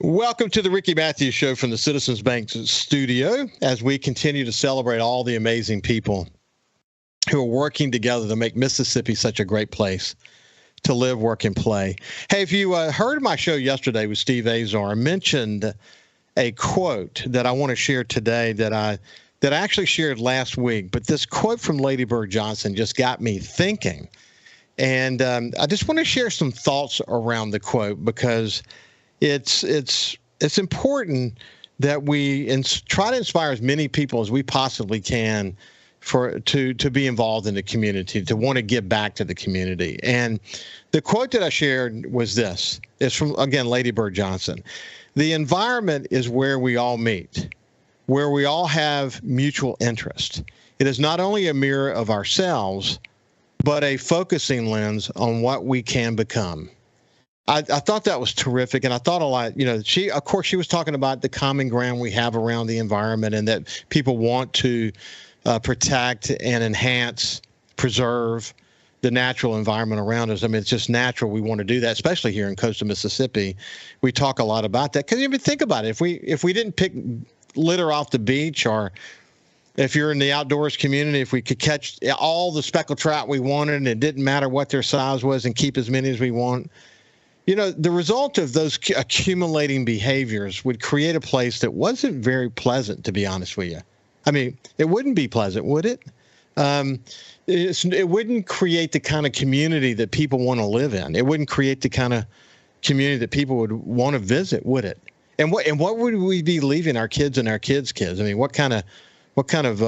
Welcome to the Ricky Matthews Show from the Citizens Bank studio as we continue to celebrate all the amazing people who are working together to make Mississippi such a great place to live, work, and play. Hey, if you heard my show yesterday with Steve Azar, I mentioned a quote that I want to share today that I actually shared last week. But this quote from Lady Bird Johnson just got me thinking. And I just want to share some thoughts around the quote because it's important that we try to inspire as many people as we possibly can to be involved in the community, to want to give back to the community. And the quote that I shared was this. It's from, again, Lady Bird Johnson. The environment is where we all meet, where we all have mutual interest. It is not only a mirror of ourselves, but a focusing lens on what we can become. I thought that was terrific, and I thought a lot. You know, she was talking about the common ground we have around the environment, and that people want to protect and enhance, preserve the natural environment around us. I mean, it's just natural. We want to do that, especially here in coastal Mississippi. We talk a lot about that because even think about it. If we didn't pick litter off the beach, or if you're in the outdoors community, if we could catch all the speckled trout we wanted, and it didn't matter what their size was, and keep as many as we want. You know, the result of those accumulating behaviors would create a place that wasn't very pleasant, to be honest with you. I mean, it wouldn't be pleasant, would it? It wouldn't create the kind of community that people want to live in. It wouldn't create the kind of community that people would want to visit, would it? And what would we be leaving our kids and our kids' kids? I mean, what kind of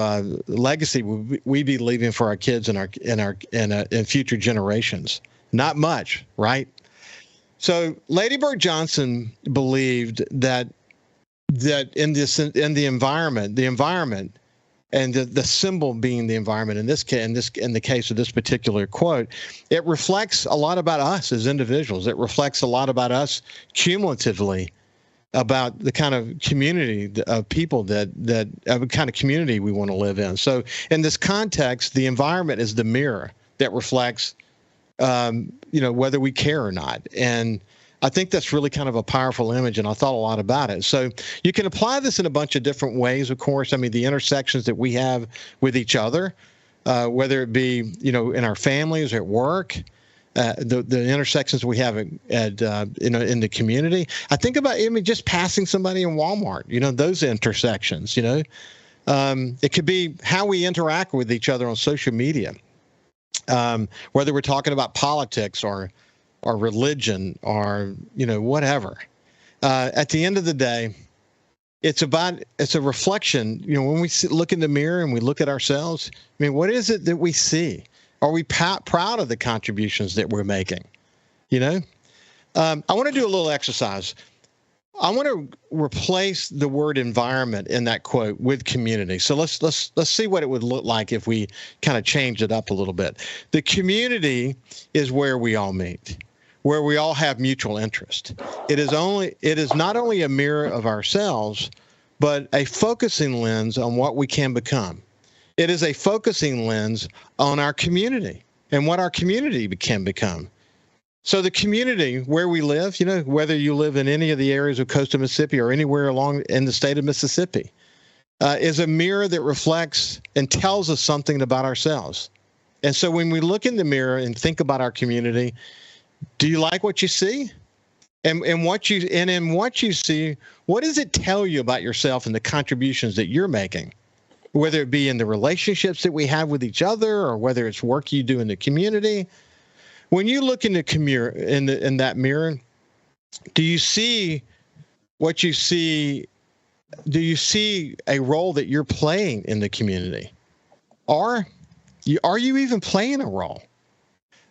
legacy would we be leaving for our kids and future generations? Not much, right? So Lady Bird Johnson believed that in the environment, and the symbol being the environment in the case of this particular quote, it reflects a lot about us as individuals. It reflects a lot about us cumulatively, about the kind of community of people that kind of community we want to live in. So in this context, the environment is the mirror that reflects whether we care or not. And I think that's really kind of a powerful image, and I thought a lot about it. So you can apply this in a bunch of different ways, of course. I mean, the intersections that we have with each other, whether it be, in our families or at work, the intersections we have in the community. I think about just passing somebody in Walmart, those intersections, it could be how we interact with each other on social media. Whether we're talking about politics or religion or, whatever. At the end of the day, it's a reflection. When we look in the mirror and we look at ourselves, I mean, what is it that we see? Are we proud of the contributions that we're making? I want to do a little exercise. I want to replace the word environment in that quote with community. So let's see what it would look like if we kind of change it up a little bit. The community is where we all meet, where we all have mutual interest. It is not only a mirror of ourselves, but a focusing lens on what we can become. It is a focusing lens on our community and what our community can become. So the community where we live, whether you live in any of the areas of coastal Mississippi or anywhere along in the state of Mississippi, is a mirror that reflects and tells us something about ourselves. And so when we look in the mirror and think about our community, do you like what you see? And in what you see, what does it tell you about yourself and the contributions that you're making? Whether it be in the relationships that we have with each other or whether it's work you do in the community. When you look in that mirror, do you see what you see? Do you see a role that you're playing in the community? Are you even playing a role?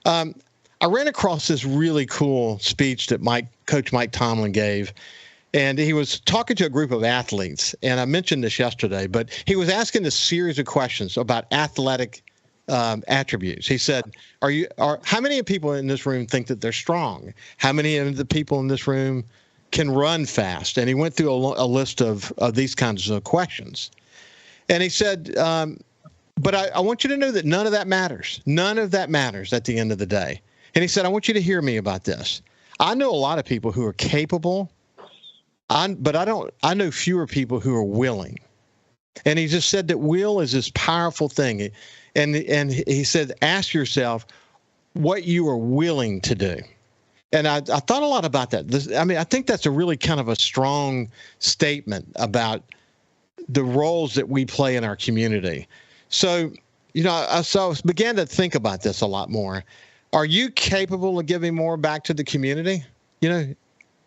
I ran across this really cool speech that Coach Mike Tomlin gave, and he was talking to a group of athletes. And I mentioned this yesterday, but he was asking a series of questions about athletic attributes. He said, how many people in this room think that they're strong? How many of the people in this room can run fast? And he went through a list of these kinds of questions. And he said, but I want you to know that none of that matters. None of that matters at the end of the day. And he said, I want you to hear me about this. I know a lot of people who are capable I know fewer people who are willing. And he just said that will is this powerful thing. And he said, ask yourself what you are willing to do. And I thought a lot about that. I think that's a really kind of a strong statement about the roles that we play in our community. So, I began to think about this a lot more. Are you capable of giving more back to the community?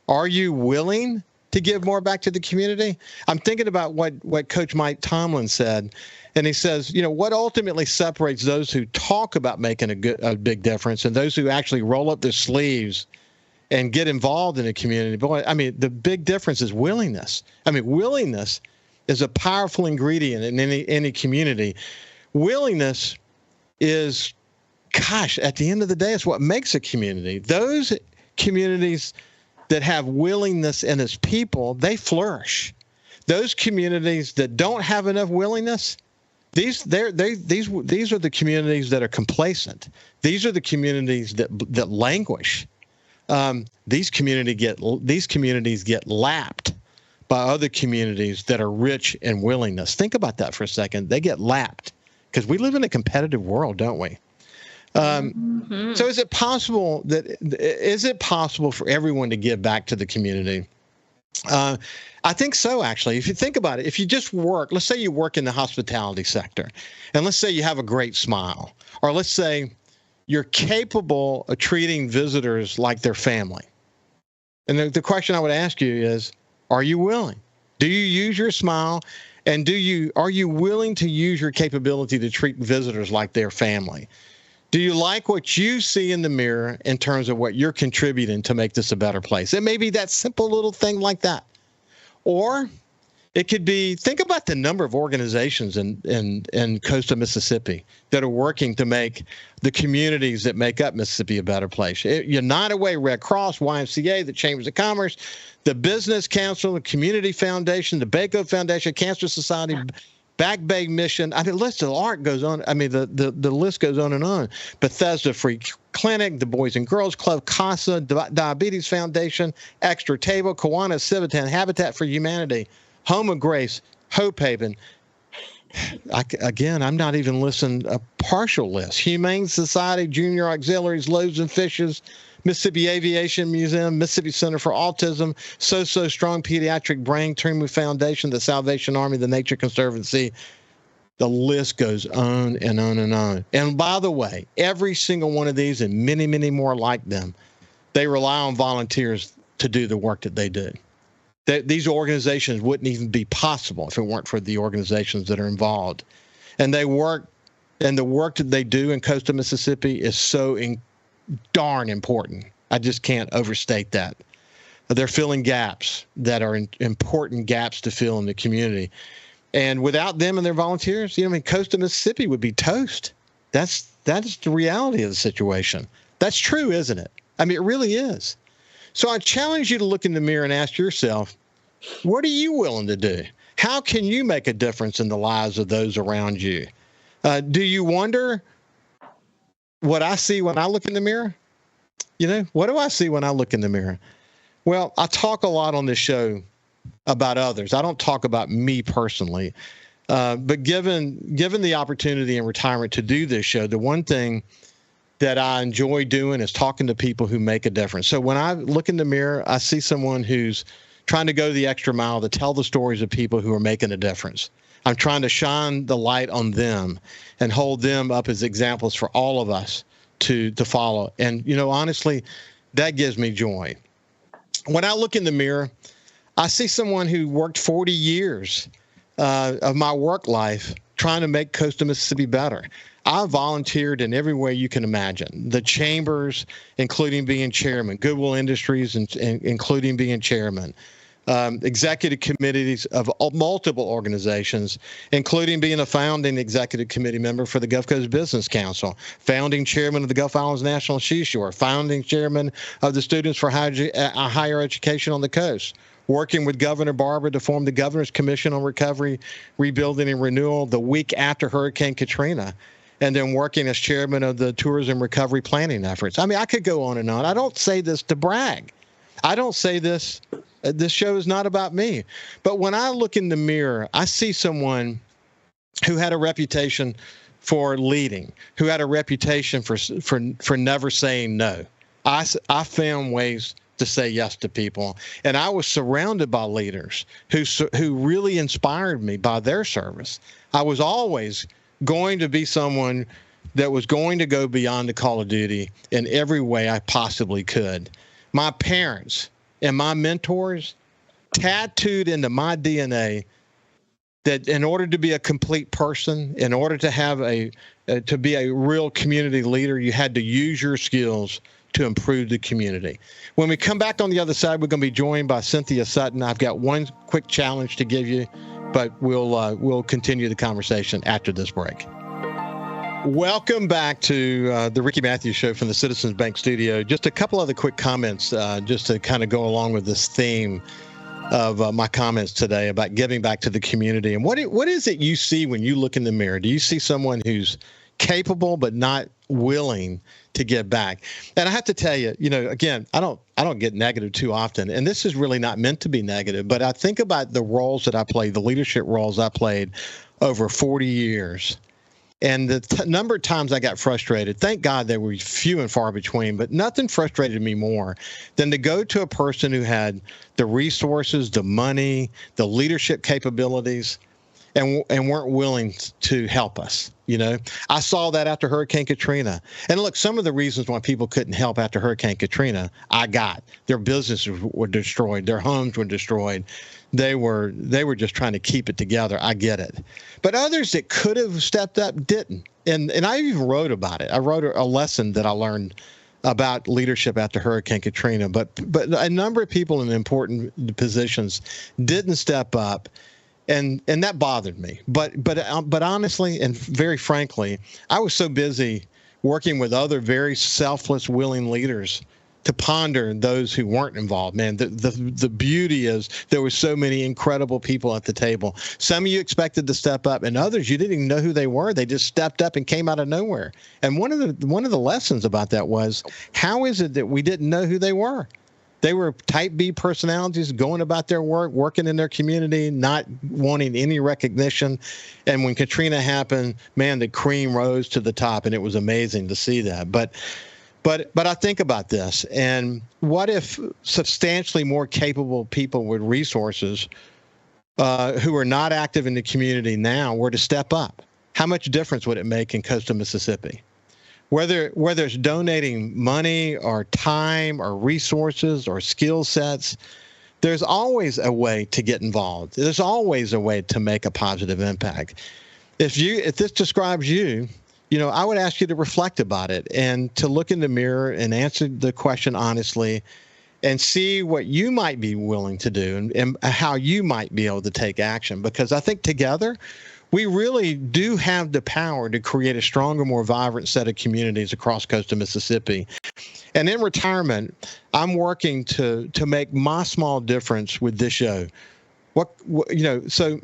Are you willing to give more back to the community? I'm thinking about what Coach Mike Tomlin said. And he says, what ultimately separates those who talk about making a big difference and those who actually roll up their sleeves and get involved in the community. Boy, the big difference is willingness. Willingness is a powerful ingredient in any community. Willingness is, at the end of the day, it's what makes a community. Those communities that have willingness in its people, they flourish. Those communities that don't have enough willingness, these are the communities that are complacent. These are the communities that languish. These communities get lapped by other communities that are rich in willingness. Think about that for a second. They get lapped because we live in a competitive world, don't we? So is it possible for everyone to give back to the community? I think so, actually. If you think about it, if you just work, let's say you work in the hospitality sector, and let's say you have a great smile, or let's say you're capable of treating visitors like their family. And the question I would ask you is, are you willing? Do you use your smile? And are you willing to use your capability to treat visitors like their family? Do you like what you see in the mirror in terms of what you're contributing to make this a better place? It may be that simple little thing like that. Or it could be, think about the number of organizations in coastal Mississippi that are working to make the communities that make up Mississippi a better place. United Way, Red Cross, YMCA, the Chambers of Commerce, the Business Council, the Community Foundation, the Baco Foundation, Cancer Society, Back Bay Mission. The list of art goes on. The list goes on and on. Bethesda Free Clinic, the Boys and Girls Club, CASA, Diabetes Foundation, Extra Table, Kiwanis Civitan, Habitat for Humanity, Home of Grace, Hope Haven. I'm not even listing a partial list. Humane Society, Junior Auxiliaries, Loaves and Fishes, Mississippi Aviation Museum, Mississippi Center for Autism, So Strong Pediatric Brain Tumor Foundation, the Salvation Army, the Nature Conservancy. The list goes on and on and on. And by the way, every single one of these and many, many more like them, they rely on volunteers to do the work that they do. These organizations wouldn't even be possible if it weren't for the organizations that are involved. And the work that they do in coastal Mississippi is so darn important. I just can't overstate that. They're filling gaps that are important gaps to fill in the community. And without them and their volunteers, coastal Mississippi would be toast. That's the reality of the situation. That's true, isn't it? It really is. So I challenge you to look in the mirror and ask yourself, what are you willing to do? How can you make a difference in the lives of those around you? Do you wonder what I see when I look in the mirror? What do I see when I look in the mirror? Well, I talk a lot on this show about others. I don't talk about me personally. But given the opportunity in retirement to do this show, the one thing that I enjoy doing is talking to people who make a difference. So when I look in the mirror, I see someone who's trying to go the extra mile to tell the stories of people who are making a difference. I'm trying to shine the light on them and hold them up as examples for all of us to follow. And, honestly, that gives me joy. When I look in the mirror, I see someone who worked 40 years of my work life trying to make coastal Mississippi better. I volunteered in every way you can imagine. The chambers, including being chairman, Goodwill Industries, including being chairman, executive committees of multiple organizations, including being a founding executive committee member for the Gulf Coast Business Council, founding chairman of the Gulf Islands National Seashore, founding chairman of the Students for Higher Education on the Coast, working with Governor Barber to form the Governor's Commission on Recovery, Rebuilding, and Renewal the week after Hurricane Katrina, and then working as chairman of the Tourism Recovery Planning Efforts. I could go on and on. I don't say this to brag. I don't say this This show is not about me. But when I look in the mirror, I see someone who had a reputation for leading, who had a reputation for never saying no. I found ways to say yes to people, and I was surrounded by leaders who really inspired me by their service. I was always going to be someone that was going to go beyond the call of duty in every way I possibly could. My parents and my mentors tattooed into my DNA that in order to be a complete person, in order to have to be a real community leader, you had to use your skills to improve the community. When we come back on the other side, we're going to be joined by Cynthia Sutton. I've got one quick challenge to give you, but we'll continue the conversation after this break. Welcome back to the Ricky Matthews Show from the Citizens Bank Studio. Just a couple other quick comments just to kind of go along with this theme of my comments today about giving back to the community. And what is it you see when you look in the mirror? Do you see someone who's capable but not willing to give back? And I have to tell you, again, I don't get negative too often, and this is really not meant to be negative, but I think about the roles that I played, the leadership roles I played over 40 years. And the number of times I got frustrated, thank God they were few and far between, but nothing frustrated me more than to go to a person who had the resources, the money, the leadership capabilities, and weren't willing to help us. I saw that after Hurricane Katrina. And look, some of the reasons why people couldn't help after Hurricane Katrina, I got. Their businesses were destroyed. Their homes were destroyed. They were just trying to keep it together. I get it. But others that could have stepped up didn't. And I even wrote about it. I wrote a lesson that I learned about leadership after Hurricane Katrina. But a number of people in important positions didn't step up. And that bothered me. But honestly and very frankly, I was so busy working with other very selfless, willing leaders to ponder those who weren't involved. Man, the beauty is there were so many incredible people at the table. Some of you expected to step up, and others you didn't even know who they were. They just stepped up and came out of nowhere. And one of the lessons about that was, how is it that we didn't know who they were? They were type B personalities going about their work, working in their community, not wanting any recognition. And when Katrina happened, man, the cream rose to the top, and it was amazing to see that. But I think about this, and what if substantially more capable people with resources who are not active in the community now were to step up? How much difference would it make in coastal Mississippi? Whether it's donating money or time or resources or skill sets, there's always a way to get involved. There's always a way to make a positive impact. If this describes you, I would ask you to reflect about it and to look in the mirror and answer the question honestly and see what you might be willing to do and how you might be able to take action. Because I think together, we really do have the power to create a stronger, more vibrant set of communities across coastal Mississippi. And in retirement, I'm working to make my small difference with this show. So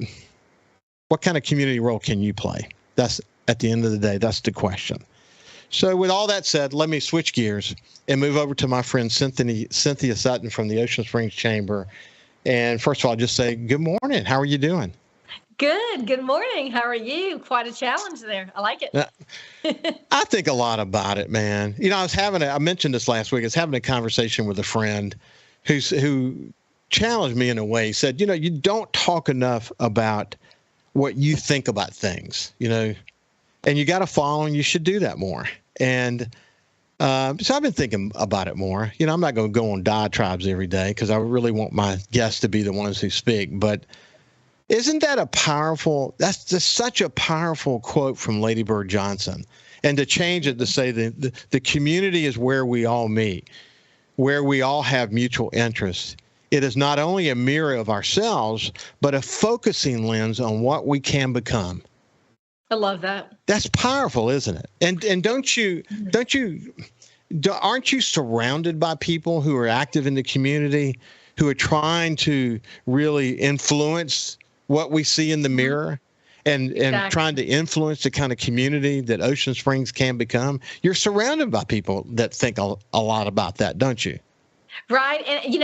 what kind of community role can you play? That's, at the end of the day, that's the question. So with all that said, let me switch gears and move over to my friend Cynthia Sutton from the Ocean Springs Chamber. And first of all, just say good morning. How are you doing? Good. Good morning. How are you? Quite a challenge there. I like it. I think a lot about it, man. I mentioned this last week. I was having a conversation with a friend who challenged me in a way. He said, you don't talk enough about what you think about things, and you got a following. You should do that more. And so I've been thinking about it more. I'm not going to go on diatribes every day because I really want my guests to be the ones who speak. But isn't that that's just such a powerful quote from Lady Bird Johnson? And to change it to say the community is where we all meet, where we all have mutual interests. It is not only a mirror of ourselves, but a focusing lens on what we can become. I love that. That's powerful, isn't it? And aren't you surrounded by people who are active in the community, who are trying to really influence what we see in the mirror and exactly. Trying to influence the kind of community that Ocean Springs can become? You're surrounded by people that think a lot about that, don't you? Right. And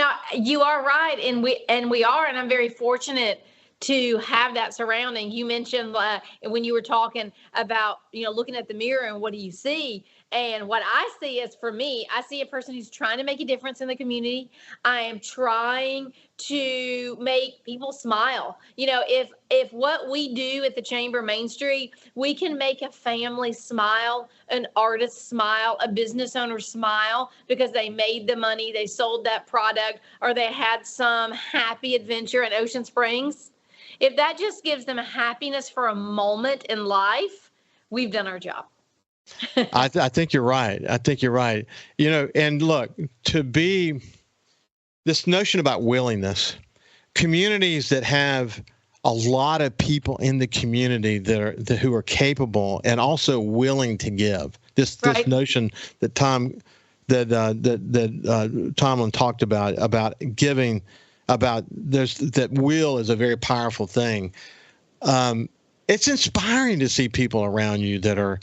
you are right. And we are, and I'm very fortunate to have that surrounding. You mentioned when you were talking about, looking at the mirror and what do you see? And what I see is, for me, I see a person who's trying to make a difference in the community. I am trying to make people smile. If what we do at the Chamber Main Street, we can make a family smile, an artist smile, a business owner smile because they made the money, they sold that product, or they had some happy adventure in Ocean Springs. If that just gives them happiness for a moment in life, we've done our job. I think you're right. I think you're right. And look, this notion about willingness, communities that have a lot of people in the community who are capable and also willing to give. This notion that Tomlin talked about giving, that will is a very powerful thing. It's inspiring to see people around you that are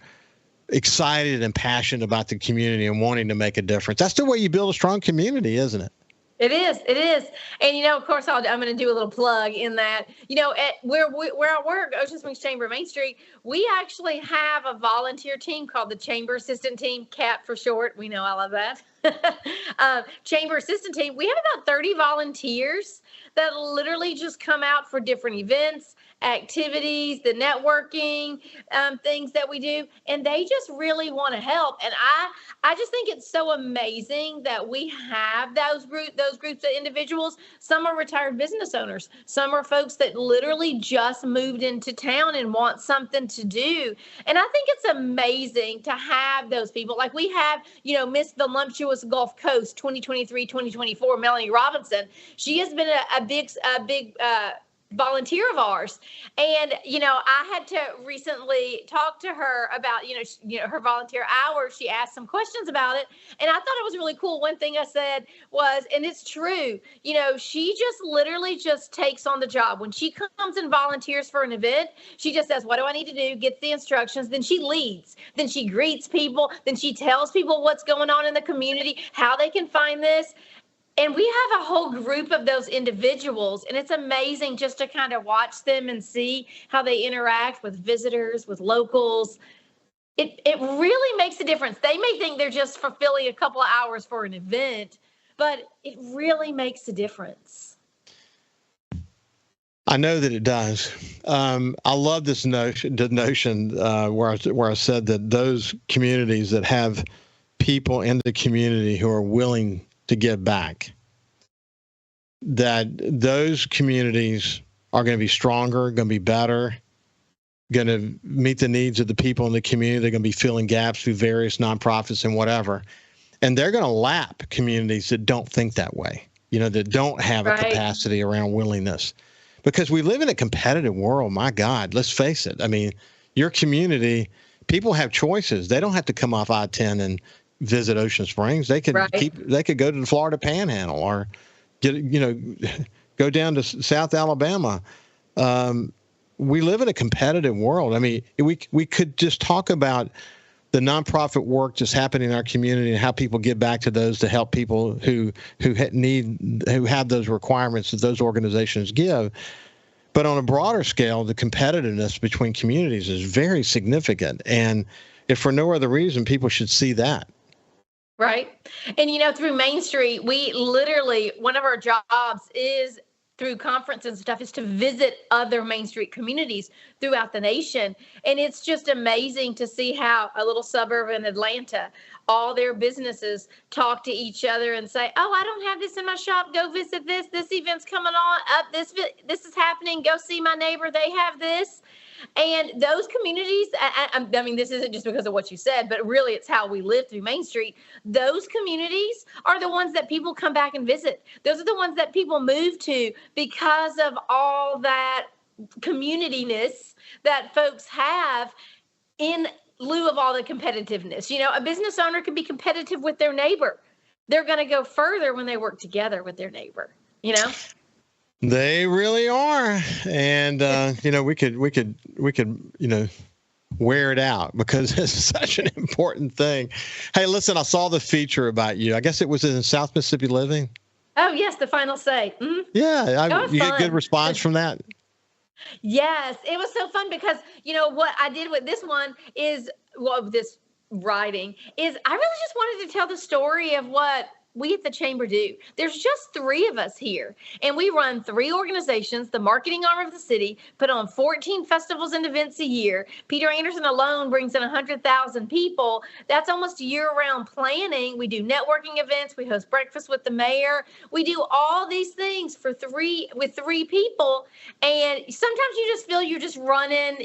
excited and passionate about the community and wanting to make a difference. That's the way you build a strong community, isn't it? It is. And, of course, I'm going to do a little plug in that, at where I work, Ocean Springs Chamber, Main Street, we actually have a volunteer team called the Chamber Assistant Team, CAT for short. We know I love that. Chamber Assistant Team. We have about 30 volunteers that literally just come out for different events, activities, the networking things that we do, and they just really want to help. And I just think it's so amazing that we have those groups of individuals. Some are retired business owners. Some are folks that literally just moved into town and want something to do. And I think it's amazing to have those people. Like we have, Miss Voluptuous Gulf Coast 2023-2024, Melanie Robinson. She has been a big volunteer of ours. And, I had to recently talk to her about, her volunteer hours. She asked some questions about it. And I thought it was really cool. One thing I said was, and it's true, she just literally just takes on the job. When she comes and volunteers for an event, she just says, what do I need to do? Gets the instructions. Then she leads. Then she greets people. Then she tells people what's going on in the community, how they can find this. And we have a whole group of those individuals, and it's amazing just to kind of watch them and see how they interact with visitors, with locals. It really makes a difference. They may think they're just fulfilling a couple of hours for an event, but it really makes a difference. I know that it does. I love this notion where I said that those communities that have people in the community who are willing to give back, that those communities are going to be stronger, going to be better, going to meet the needs of the people in the community. They're going to be filling gaps through various nonprofits and whatever. And they're going to lap communities that don't think that way, that don't have a capacity around willingness. Because we live in a competitive world. My God, let's face it. I mean, your community, people have choices. They don't have to come off I-10 and visit Ocean Springs. They could they could go to the Florida Panhandle or go down to South Alabama. We live in a competitive world. I mean, we could just talk about the nonprofit work just happening in our community and how people give back to those to help people who have those requirements that those organizations give. But on a broader scale, the competitiveness between communities is very significant. And if for no other reason, people should see that. Right. And, through Main Street, we literally, one of our jobs is through conferences and stuff is to visit other Main Street communities throughout the nation. And it's just amazing to see how a little suburb in Atlanta, all their businesses talk to each other and say, oh, I don't have this in my shop. Go visit this. This event's coming on up. This is happening. Go see my neighbor. They have this. And those communities, I mean, this isn't just because of what you said, but really it's how we live through Main Street. Those communities are the ones that people come back and visit. Those are the ones that people move to because of all that communityness that folks have in lieu of all the competitiveness. A business owner can be competitive with their neighbor. They're going to go further when they work together with their neighbor, They really are. And, we could, wear it out because it's such an important thing. Hey, listen, I saw the feature about you. I guess it was in South Mississippi Living. Oh, yes, the final say. Mm-hmm. Yeah, you get good response from that? Yes, it was so fun because, what I did with this one is, this writing is I really just wanted to tell the story of what we at the Chamber do. There's just 3 of us here, and we run 3 organizations, the marketing arm of the city, put on 14 festivals and events a year. Peter Anderson alone brings in 100,000 people. That's almost year-round planning. We do networking events. We host breakfast with the mayor. We do all these things with 3 people, and sometimes you just feel you're just running,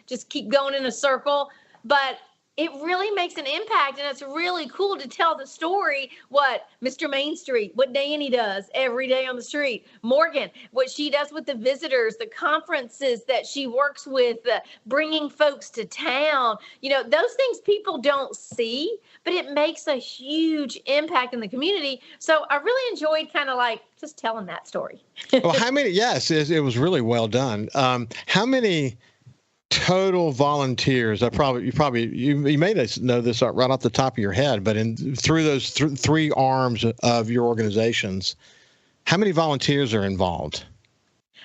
just keep going in a circle, but it really makes an impact, and it's really cool to tell the story, what Mr. Main Street, what Danny does every day on the street, Morgan, what she does with the visitors, the conferences that she works with, bringing folks to town. Those things people don't see, but it makes a huge impact in the community. So I really enjoyed kind of like just telling that story. Well, how many? Yes, it was really well done. How many total volunteers? You may know this right off the top of your head, but through those 3 arms of your organizations, how many volunteers are involved?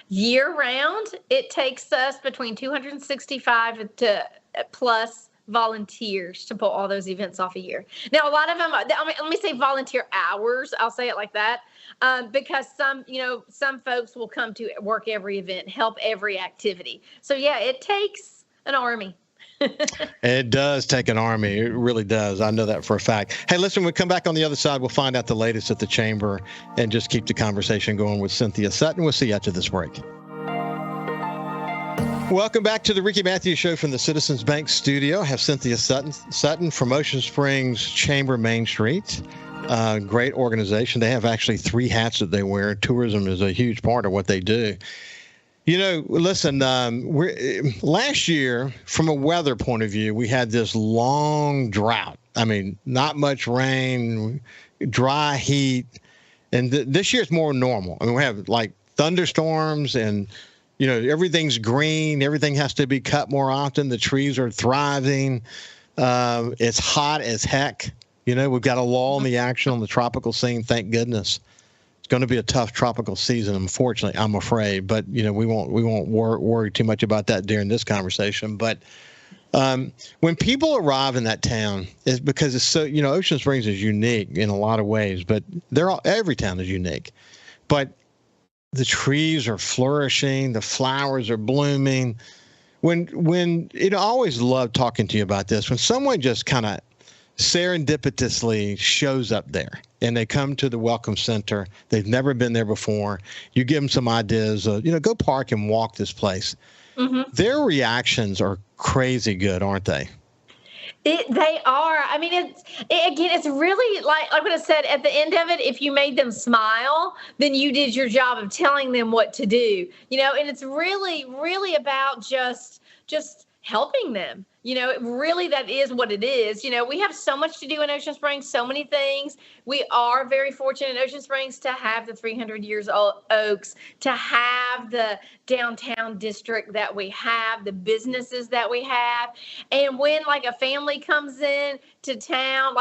Year round, it takes us between 265 to plus volunteers to pull all those events off a year. Now, a lot of them, let me say volunteer hours. I'll say it like that. Because some folks will come to work every event, help every activity. So yeah, it takes an army. It does take an army. It really does. I know that for a fact. Hey, listen, when we come back on the other side, we'll find out the latest at the Chamber and just keep the conversation going with Cynthia Sutton. We'll see you after this break. Welcome back to the Ricky Matthews Show from the Citizens Bank studio. I have Cynthia Sutton from Ocean Springs Chamber Main Street. Great organization. They have actually 3 hats that they wear. Tourism is a huge part of what they do. Listen, last year, from a weather point of view, we had this long drought. I mean, not much rain, dry heat. And this year it's more normal. I mean, we have like thunderstorms and, everything's green. Everything has to be cut more often. The trees are thriving. It's hot as heck. We've got a lull in the action on the tropical scene. Thank goodness. It's going to be a tough tropical season, unfortunately, I'm afraid. But, we won't worry too much about that during this conversation. But when people arrive in that town, it's because it's so, Ocean Springs is unique in a lot of ways, but every town is unique. But the trees are flourishing, the flowers are blooming. I always love talking to you about this. When someone just kind of serendipitously shows up there and they come to the Welcome Center, they've never been there before, you give them some ideas, go park and walk this place. Mm-hmm. Their reactions are crazy good, aren't they? They are. I mean, it's really like what I said at the end of it. If you made them smile, then you did your job of telling them what to do, and it's really, really about just helping them. Really that is what it is. We have so much to do in Ocean Springs, so many things. We are very fortunate in Ocean Springs to have the 300 years old Oaks, to have the downtown district that we have, the businesses that we have. And when like a family comes in to town,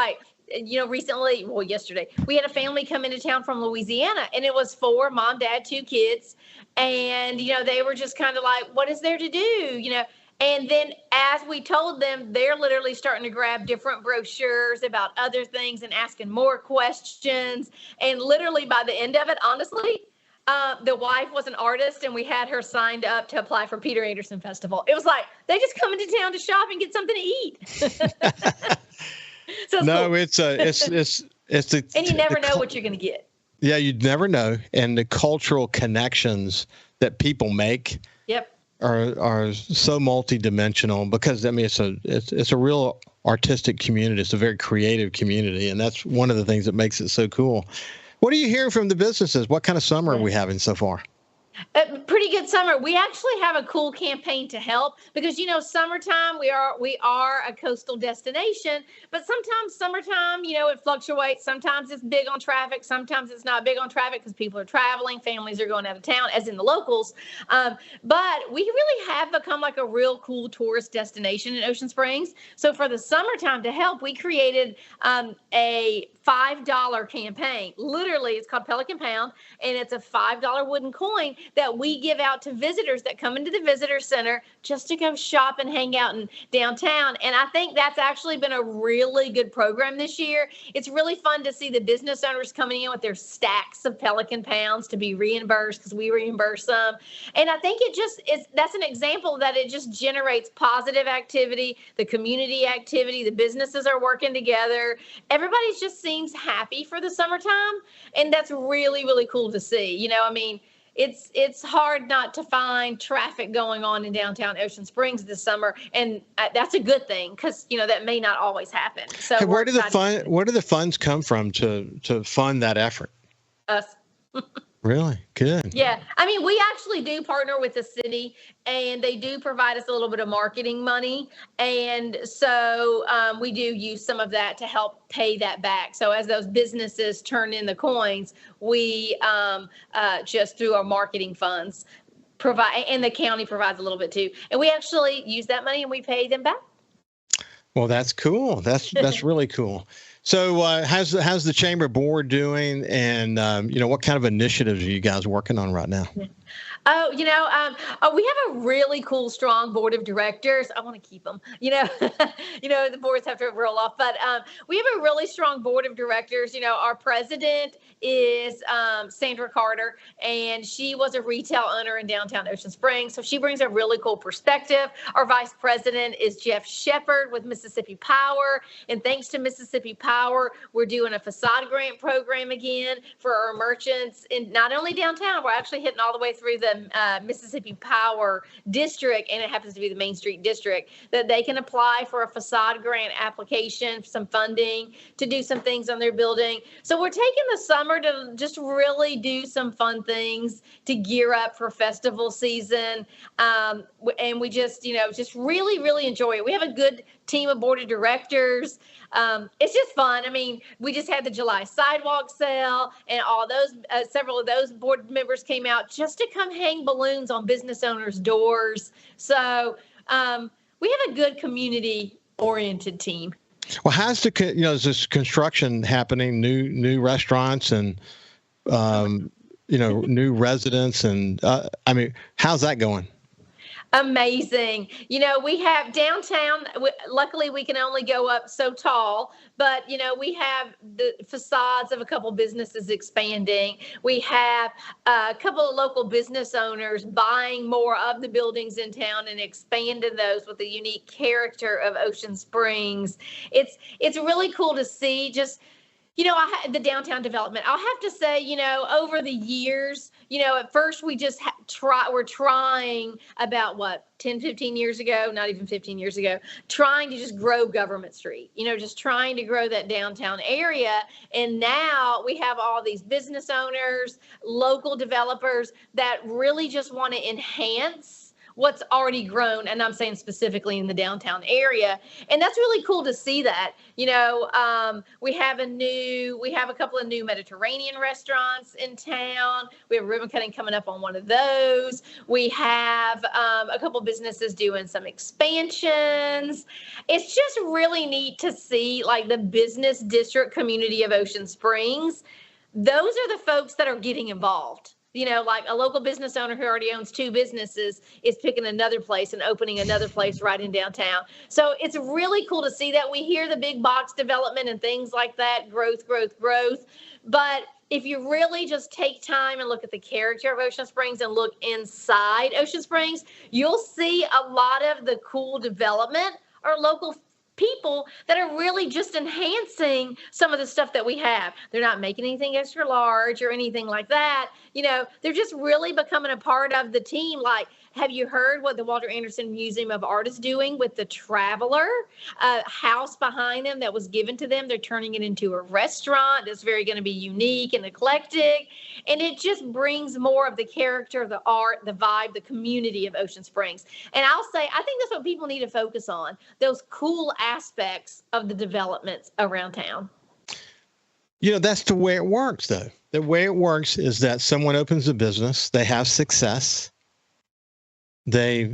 yesterday, we had a family come into town from Louisiana, and it was 4, mom, dad, 2 kids. And, they were just kind of like, what is there to do? And then as we told them, they're literally starting to grab different brochures about other things and asking more questions. And literally by the end of it, honestly, the wife was an artist, and we had her signed up to apply for Peter Anderson Festival. It was like, they just come into town to shop and get something to eat. So no, cool. it's and you never know what you're going to get. Yeah, you'd never know. And the cultural connections that people make. Yep. Are so multidimensional because it's a real artistic community. It's a very creative community, and that's one of the things that makes it so cool. What are you hearing from the businesses? What kind of summer are we having so far? Pretty good summer. We actually have a cool campaign to help because summertime we are a coastal destination, but sometimes summertime it fluctuates. Sometimes it's big on traffic, sometimes it's not big on traffic because people are traveling, families are going out of town, as in the locals. But we really have become like a real cool tourist destination in Ocean Springs. So for the summertime to help, we created a $5 campaign. Literally, it's called Pelican Pound, and it's a $5 wooden coin that we give out to visitors that come into the visitor center just to go shop and hang out in downtown. And I think that's actually been a really good program this year. It's really fun to see the business owners coming in with their stacks of Pelican Pounds to be reimbursed because we reimburse them. And I think that's an example that it just generates positive activity, the community activity, the businesses are working together. Everybody's just seems happy for the summertime. And that's really, really cool to see. It's hard not to find traffic going on in downtown Ocean Springs this summer, and that's a good thing because that may not always happen. So hey, where do the funds come from to fund that effort? Us. Really? Good. Yeah. I mean, we actually do partner with the city, and they do provide us a little bit of marketing money. And so we do use some of that to help pay that back. So as those businesses turn in the coins, we just through our marketing funds provide, and the county provides a little bit too. And we actually use that money and we pay them back. Well, that's cool. That's really cool. So how's the chamber board doing, and what kind of initiatives are you guys working on right now? Oh, we have a really cool, strong board of directors. I want to keep them. The boards have to roll off, but we have a really strong board of directors. Our president is Sandra Carter, and she was a retail owner in downtown Ocean Springs, so she brings a really cool perspective. Our vice president is Jeff Shepard with Mississippi Power, and thanks to Mississippi Power, we're doing a facade grant program again for our merchants in not only downtown, we're actually hitting all the way through the Mississippi Power district, and it happens to be the Main Street district, that they can apply for a facade grant application, some funding to do some things on their building. So we're taking the summer to just really do some fun things to gear up for festival season. And we just really, really enjoy it. We have a good team of board of directors. It's just fun. I mean, we just had the July sidewalk sale, and all those, several of those board members came out just to come hang balloons on business owners' doors. So we have a good community-oriented team. Well, how's is this construction happening? New restaurants and new residents, and how's that going? Amazing. We have downtown. Luckily, we can only go up so tall, but we have the facades of a couple businesses expanding. We have a couple of local business owners buying more of the buildings in town and expanding those with the unique character of Ocean Springs. It's really cool to see just. The downtown development. I'll have to say, over the years, at first we just we're trying about 10, 15 years ago, not even 15 years ago, trying to just grow Government Street, just trying to grow that downtown area. And now we have all these business owners, local developers that really just want to enhance what's already grown, and I'm saying specifically in the downtown area. And that's really cool to see that. We have a couple of new Mediterranean restaurants in town. We have ribbon cutting coming up on one of those. We have a couple businesses doing some expansions. It's just really neat to see like the business district community of Ocean Springs. Those are the folks that are getting involved. Like a local business owner who already owns 2 businesses is picking another place and opening another place right in downtown. So it's really cool to see that. We hear the big box development and things like that, growth. But if you really just take time and look at the character of Ocean Springs and look inside Ocean Springs, you'll see a lot of the cool development are local people that are really just enhancing some of the stuff that we have. They're not making anything extra large or anything like that. They're just really becoming a part of the team. Like, have you heard what the Walter Anderson Museum of Art is doing with the Traveler house behind them that was given to them? They're turning it into a restaurant that's very going to be unique and eclectic. And it just brings more of the character, the art, the vibe, the community of Ocean Springs. And I'll say, I think that's what people need to focus on, those cool aspects of the developments around town. That's the way it works, though. The way it works is that someone opens a business, they have success. Their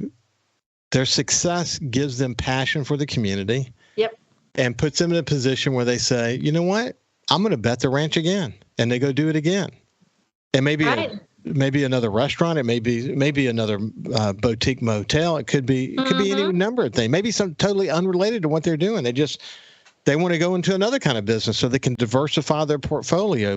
success gives them passion for the community. Yep. And puts them in a position where they say, you know what? I'm going to bet the ranch again. And they go do it again. And maybe another restaurant. It may be another boutique motel. It could be any number of things. Maybe some totally unrelated to what they're doing. They want to go into another kind of business so they can diversify their portfolio.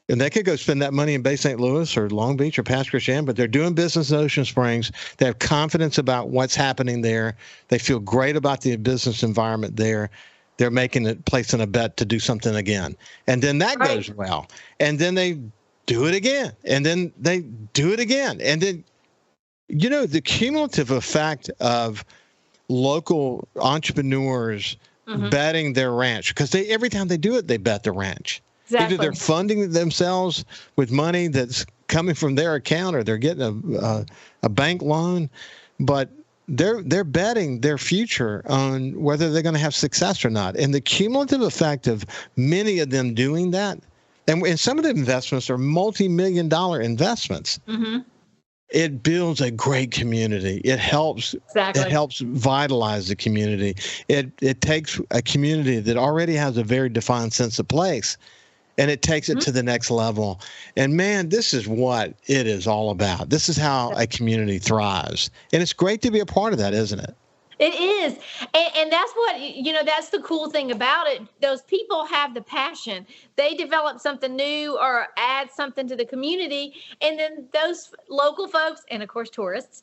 And they could go spend that money in Bay St. Louis or Long Beach or Pass Christian, but they're doing business in Ocean Springs. They have confidence about what's happening there. They feel great about the business environment there. They're placing a bet to do something again. And then that goes well. And then they do it again. And then they do it again. And then, the cumulative effect of local entrepreneurs betting their ranch, because every time they do it, they bet the ranch. Exactly. Either they're funding themselves with money that's coming from their account or they're getting a bank loan, but they're betting their future on whether they're going to have success or not. And the cumulative effect of many of them doing that, and some of the investments are multi-million-dollar investments. Mm-hmm. It builds a great community. It helps. Exactly. It helps vitalize the community. It takes a community that already has a very defined sense of place, and it takes it to the next level. And man, this is what it is all about. This is how a community thrives. And it's great to be a part of that, isn't it? It is. And that's what, that's the cool thing about it. Those people have the passion. They develop something new or add something to the community. And then those local folks, and of course, tourists,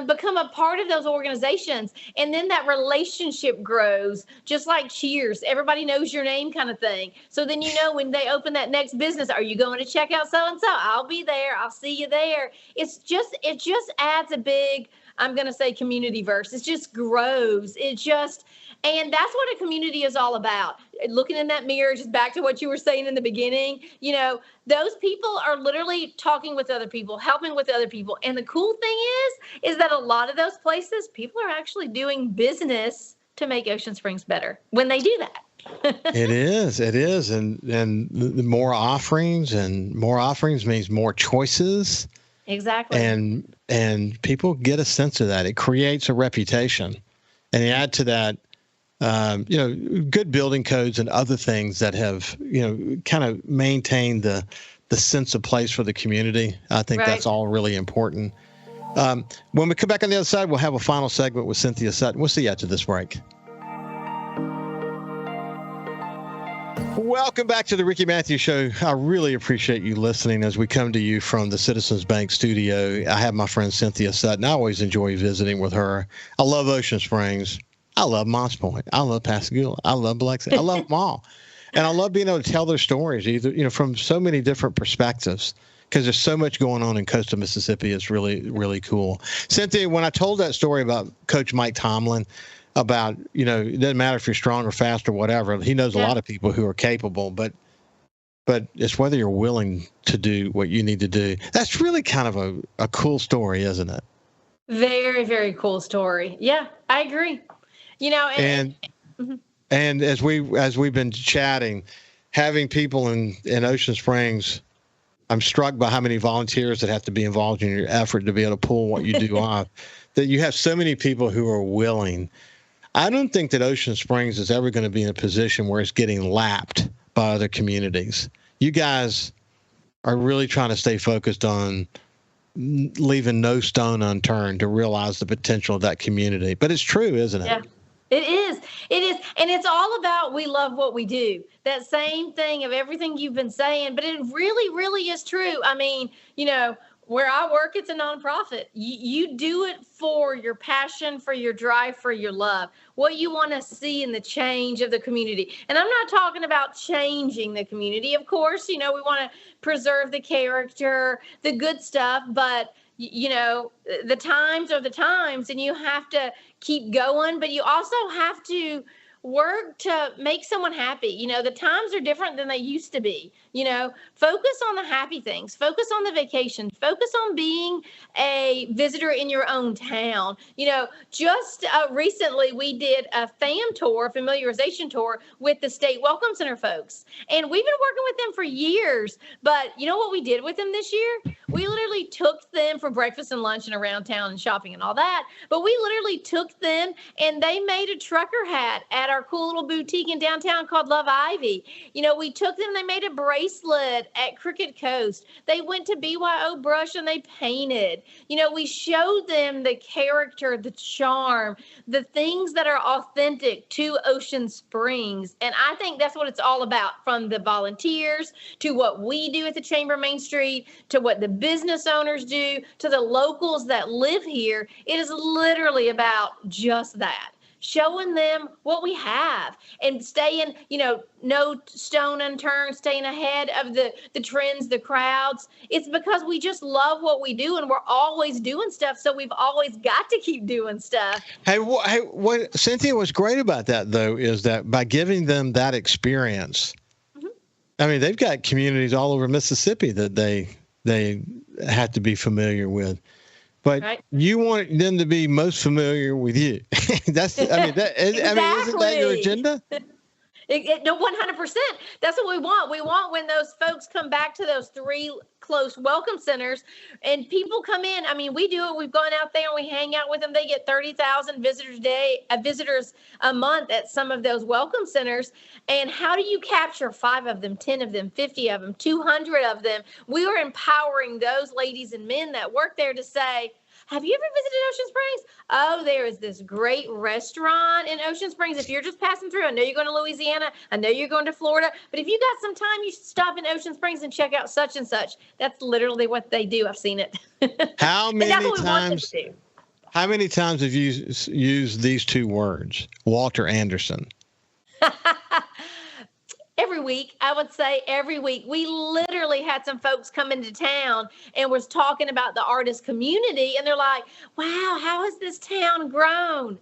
become a part of those organizations. And then that relationship grows, just like Cheers. Everybody knows your name kind of thing. So then, when they open that next business, are you going to check out so-and-so? I'll be there. I'll see you there. It just adds a big, I'm going to say, community verse. It just grows. And that's what a community is all about. Looking in that mirror, just back to what you were saying in the beginning, those people are literally talking with other people, helping with other people. And the cool thing is that a lot of those places, people are actually doing business to make Ocean Springs better when they do that. It is. And the more offerings means more choices. Exactly. And people get a sense of that. It creates a reputation. And you add to that, good building codes and other things that have, kind of maintained the sense of place for the community. I think that's all really important. When we come back on the other side, we'll have a final segment with Cynthia Sutton. We'll see you after this break. Welcome back to the Ricky Matthews Show. I really appreciate you listening as we come to you from the Citizens Bank studio. I have my friend Cynthia Sutton. I always enjoy visiting with her. I love Ocean Springs. I love Moss Point. I love Pascagoula. I love Biloxi. I love them all. And I love being able to tell their stories, either, from so many different perspectives, because there's so much going on in coastal Mississippi. It's really, really cool. Cynthia, when I told that story about Coach Mike Tomlin, about, it doesn't matter if you're strong or fast or whatever. He knows a lot of people who are capable, but it's whether you're willing to do what you need to do. That's really kind of a cool story, isn't it? Very, very cool story. Yeah, I agree. And as we've been chatting, having people in Ocean Springs, I'm struck by how many volunteers that have to be involved in your effort to be able to pull what you do off, that you have so many people who are willing. I don't think that Ocean Springs is ever going to be in a position where it's getting lapped by other communities. You guys are really trying to stay focused on leaving no stone unturned to realize the potential of that community. But it's true, isn't it? Yeah, it is. It is. And it's all about, we love what we do. That same thing of everything you've been saying, but it really, really is true. I mean, where I work, it's a nonprofit. You do it for your passion, for your drive, for your love, what you want to see in the change of the community. And I'm not talking about changing the community. Of course, we want to preserve the character, the good stuff, but the times are the times, and you have to keep going, but you also have to work to make someone happy. The times are different than they used to be. Focus on the happy things, focus on the vacation, focus on being a visitor in your own town. Just recently we did a familiarization tour with the state welcome center folks, and we've been working with them for years. But you know what we did with them this year? We literally took them for breakfast and lunch and around town and shopping and all that. But we literally took them and they made a trucker hat at our cool little boutique in downtown called Love Ivy. We took them, they made a bracelet at Crooked Coast. They went to BYO Brush and they painted. We showed them the character, the charm, the things that are authentic to Ocean Springs. And I think that's what it's all about, from the volunteers to what we do at the Chamber Main Street, to what the business owners do, to the locals that live here. It is literally about just that. Showing them what we have and staying, no stone unturned, staying ahead of the trends, the crowds. It's because we just love what we do and we're always doing stuff. So we've always got to keep doing stuff. Hey, what Cynthia, what's great about that, though, is that by giving them that experience, I mean, they've got communities all over Mississippi that they have to be familiar with. But right. You want them to be most familiar with you. Exactly. Isn't that your agenda? No, 100%. That's what we want. We want when those folks come back to those 3 close welcome centers and people come in. I mean, we do it. We've gone out there and we hang out with them. They get 30,000 visitors a month at some of those welcome centers. And how do you capture 5 of them, 10 of them, 50 of them, 200 of them? We are empowering those ladies and men that work there to say, have you ever visited Ocean Springs? Oh, there is this great restaurant in Ocean Springs. If you're just passing through, I know you're going to Louisiana. I know you're going to Florida. But if you got some time, you should stop in Ocean Springs and check out such and such. That's literally what they do. I've seen it. How many times have you used these 2 words, Walter Anderson? Every week, I would say every week. We literally had some folks come into town and was talking about the artist community. And they're like, wow, how has this town grown?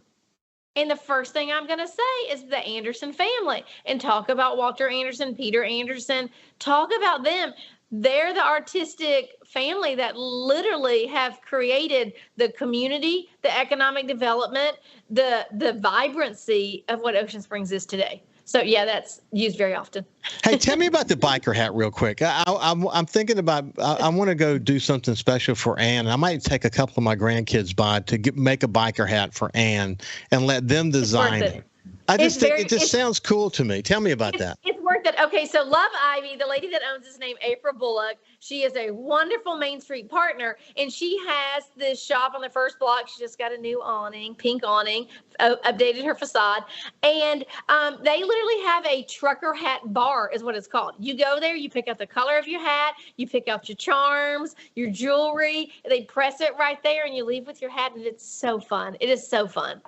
And the first thing I'm going to say is the Anderson family, and talk about Walter Anderson, Peter Anderson, talk about them. They're the artistic family that literally have created the community, the economic development, the vibrancy of what Ocean Springs is today. So, yeah, that's used very often. Hey, tell me about the biker hat real quick. I'm thinking about, I want to go do something special for Ann. I might take a couple of my grandkids by to make a biker hat for Ann and let them design it. I just think it just sounds cool to me. Tell me about that. It's worth it. Okay, so Love Ivy, the lady that owns this name, April Bullock, she is a wonderful Main Street partner, and she has this shop on the first block. She just got a new awning, pink awning, updated her facade, and they literally have a trucker hat bar is what it's called. You go there, you pick out the color of your hat, you pick out your charms, your jewelry, they press it right there, and you leave with your hat, and it's so fun. It is so fun.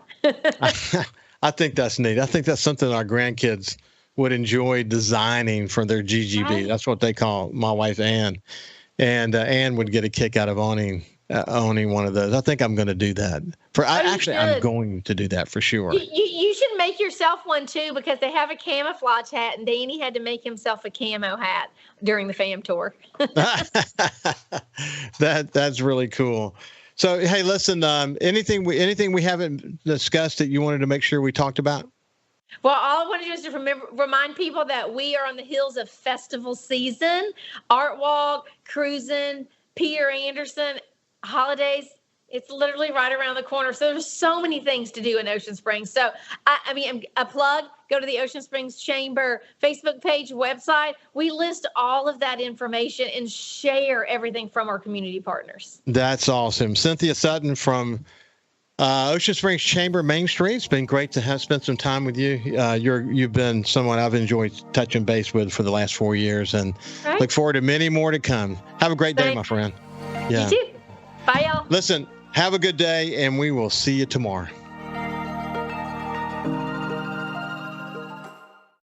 I think that's neat. I think that's something our grandkids would enjoy designing for their GGB. Right. That's what they call my wife, Ann. And Ann would get a kick out of owning one of those. I think I'm going to do that. I'm going to do that for sure. You should make yourself one too, because they have a camouflage hat, and Danny had to make himself a camo hat during the fam tour. That's really cool. So, hey, listen, anything we haven't discussed that you wanted to make sure we talked about? Well, all I want to do is to remind people that we are on the heels of festival season, Art Walk, cruising, Peter Anderson, holidays. It's literally right around the corner. So there's so many things to do in Ocean Springs. So, I mean, a plug, go to the Ocean Springs Chamber Facebook page, website. We list all of that information and share everything from our community partners. That's awesome. Cynthia Sutton from Ocean Springs Chamber Main Street. It's been great to have spent some time with you. You've been someone I've enjoyed touching base with for the last 4 years, and look forward to many more to come. Have a great day, my friend. Yeah. You too. Bye, y'all. Listen, have a good day, and we will see you tomorrow.